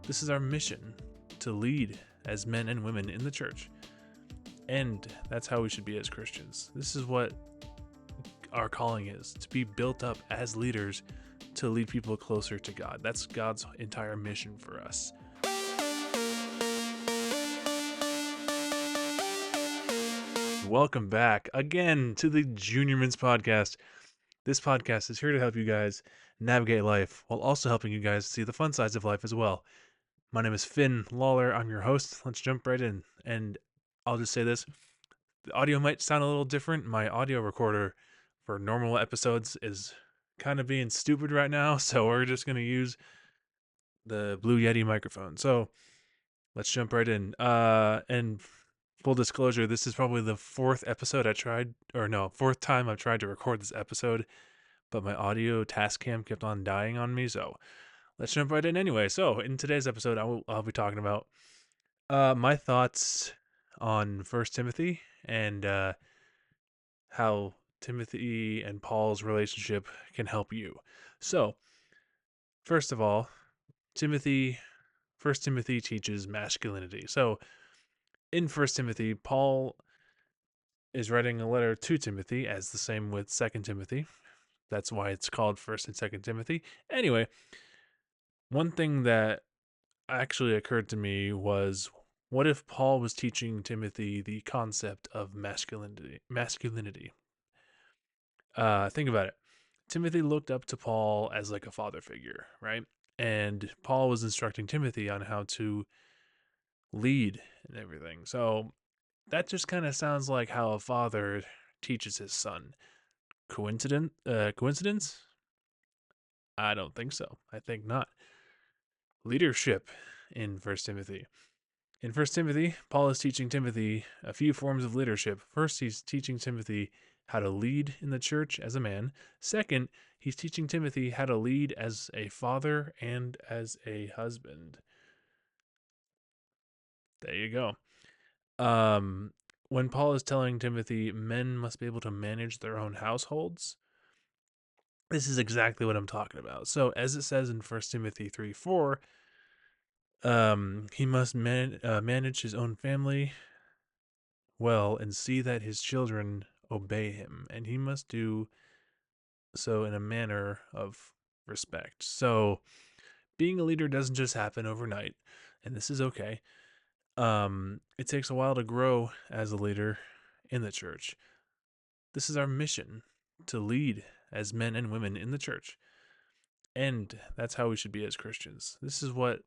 This is our mission to lead as men and women in the church. And that's how we should be as Christians. This is what our calling is, to be built up as leaders to lead people closer to God. That's God's entire mission for us. Welcome back again to the Junior Mints Podcast. This podcast is here to help you guys navigate life while also helping you guys see the fun sides of life as well. My name is Finn Lawler. I'm your host. Let's jump right in. And I'll just say this. The audio might sound a little different. My audio recorder for normal episodes is kind of being stupid right now, so we're just going to use the Blue Yeti microphone. So let's jump right in. And full disclosure, this is probably the fourth time I've tried to record this episode, but my audio Tascam kept on dying on me, so let's jump right in anyway. So in today's episode, I'll be talking about my thoughts on First Timothy and how Timothy and Paul's relationship can help you. So, first of all, First Timothy teaches masculinity. So, in First Timothy, Paul is writing a letter to Timothy, as the same with Second Timothy. That's why it's called First and Second Timothy. Anyway, one thing that actually occurred to me was, what if Paul was teaching Timothy the concept of masculinity? Think about it. Timothy looked up to Paul as like a father figure, right? And Paul was instructing Timothy on how to lead and everything. So that just kind of sounds like how a father teaches his son. Coincidence? I don't think so. I think not. Leadership in First Timothy. In First Timothy, Paul is teaching Timothy a few forms of leadership. First, he's teaching Timothy how to lead in the church as a man. Second, he's teaching Timothy how to lead as a father and as a husband. There you go. When Paul is telling Timothy men must be able to manage their own households, this is exactly what I'm talking about. So, as it says in 1 Timothy 3:4, he must manage his own family well and see that his children obey him, and he must do so in a manner of respect. So, being a leader doesn't just happen overnight, and this is okay. It takes a while to grow as a leader in the church. This is our mission, to lead as men and women in the church. And that's how we should be as Christians. This is what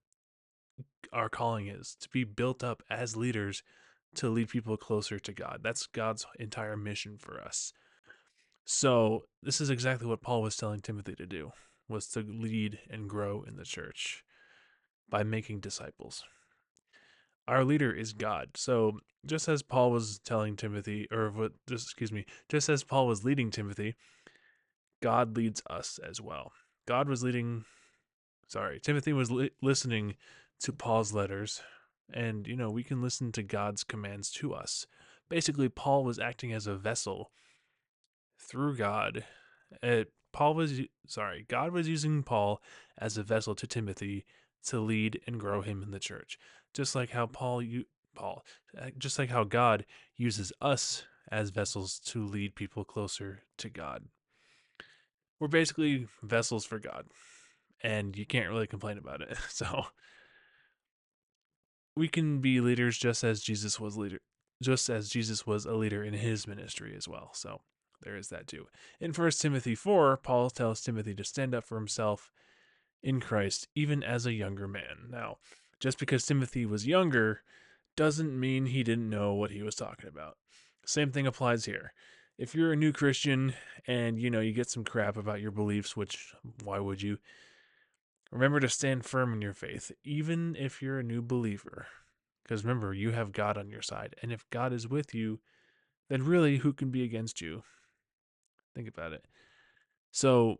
our calling is, to be built up as leaders to lead people closer to God. That's God's entire mission for us. So, this is exactly what Paul was telling Timothy to do, was to lead and grow in the church by making disciples. Our leader is God. So, just as Paul was telling Timothy, just as Paul was leading Timothy, God leads us as well. Timothy was listening to Paul's letters, and we can listen to God's commands to us. Basically, Paul was acting as a vessel through God. God was using Paul as a vessel to Timothy to lead and grow him in the church. Just like how just like how God uses us as vessels to lead people closer to God. We're basically vessels for God, and you can't really complain about it. So we can be leaders just as Jesus was a leader in his ministry as well. So there is that too. In 1 Timothy 4, Paul tells Timothy to stand up for himself in Christ, even as a younger man. Now, just because Timothy was younger doesn't mean he didn't know what he was talking about. Same thing applies here. If you're a new Christian and you get some crap about your beliefs, which why would you? Remember to stand firm in your faith, even if you're a new believer. Because remember, you have God on your side. And if God is with you, then really, who can be against you? Think about it. So,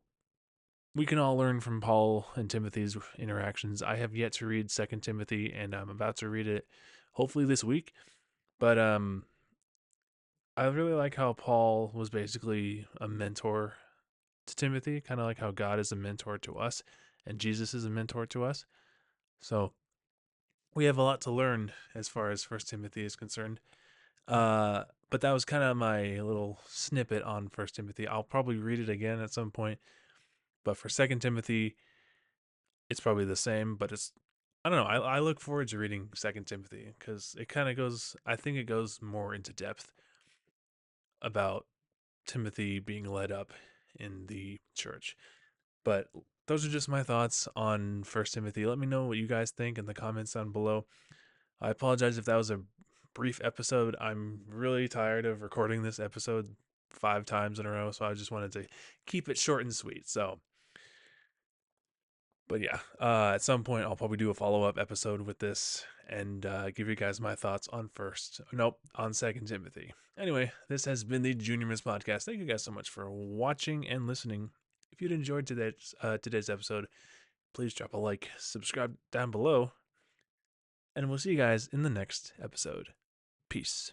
we can all learn from Paul and Timothy's interactions. I have yet to read 2 Timothy, and I'm about to read it hopefully this week. But I really like how Paul was basically a mentor to Timothy, kind of like how God is a mentor to us and Jesus is a mentor to us. So we have a lot to learn as far as First Timothy is concerned. But that was kind of my little snippet on First Timothy. I'll probably read it again at some point. But for Second Timothy, it's probably the same. But it's I don't know. I look forward to reading Second Timothy because it kind of goes. I think it goes more into depth about Timothy being led up in the church. But those are just my thoughts on First Timothy. Let me know what you guys think in the comments down below. I apologize if that was a brief episode. I'm really tired of recording this episode 5 times in a row, so I just wanted to keep it short and sweet. So, but yeah, at some point I'll probably do a follow up episode with this and give you guys my thoughts on on Second Timothy. Anyway, this has been the Junior Miss Podcast. Thank you guys so much for watching and listening. If you'd enjoyed today's episode, please drop a like, subscribe down below, and we'll see you guys in the next episode. Peace.